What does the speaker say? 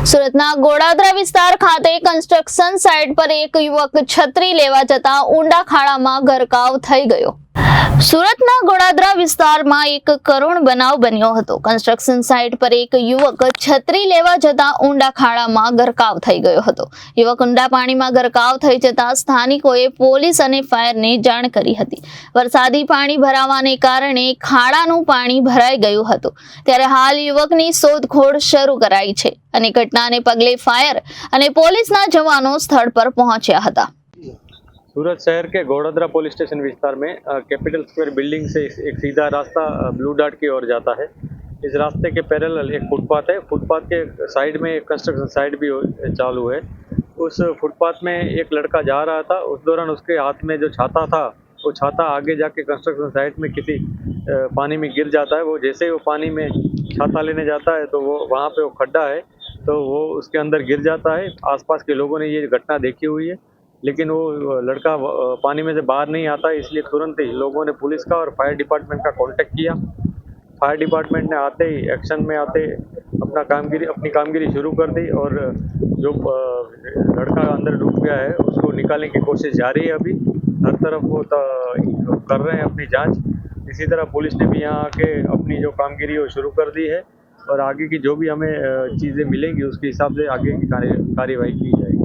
સુરતના ગોડાદરા વિસ્તાર ખાતે કન્સ્ટ્રક્શન સાઇટ પર એક યુવક છત્રી લેવા જતા ઊંડા ખાડામાં ગરકાવ થઈ ગયો। સુરતના ગોડાદરા વિસ્તારમાં એક કરુણ બનાવ બન્યો હતો। કન્સ્ટ્રક્શન સાઇટ પર એક યુવક છત્રી લેવા જતા ઊંડા ખાડામાં ગરકાવ થઈ ગયો હતો। યુવક ઊંડા પાણીમાં ગરકાવ થઈ જતા સ્થાનિકોએ પોલીસ અને ફાયરની જાણ કરી હતી। વરસાદી પાણી ભરાવાને કારણે ખાડાનું પાણી ભરાઈ ગયું હતું, ત્યારે હાલ યુવકની શોધખોળ શરૂ કરાઈ છે અને ઘટનાને પગલે ફાયર અને પોલીસના જવાનો સ્થળ પર પહોંચ્યા હતા। सूरत शहर के गोड़ादरा पुलिस स्टेशन विस्तार में कैपिटल स्क्वायर बिल्डिंग से एक सीधा रास्ता ब्लू डार्ट की ओर जाता है। इस रास्ते के पैरेलल एक फुटपाथ है। फुटपाथ के साइड में एक कंस्ट्रक्शन साइट भी चालू है। उस फुटपाथ में एक लड़का जा रहा था। उस दौरान उसके हाथ में जो छाता था, वो छाता आगे जाके कंस्ट्रक्शन साइट में किसी पानी में गिर जाता है। वो जैसे ही वो पानी में छाता लेने जाता है तो वो वहाँ पे वो खड्डा है, तो वो उसके अंदर गिर जाता है। आसपास के लोगों ने ये घटना देखी हुई है, लेकिन वो लड़का पानी में से बाहर नहीं आता, इसलिए तुरंत ही लोगों ने पुलिस का और फायर डिपार्टमेंट का कांटेक्ट किया। फायर डिपार्टमेंट ने आते ही एक्शन में आते अपनी कामगिरी शुरू कर दी और जो लड़का अंदर डूब गया है उसको निकालने की कोशिश जारी है। अभी हर तरफ वो कर रहे हैं अपनी जांच। इसी तरह पुलिस ने भी यहाँ आके अपनी जो कामगिरी वो शुरू कर दी है और आगे की जो भी हमें चीज़ें मिलेंगी उसके हिसाब से आगे की कार्यवाही की जाएगी।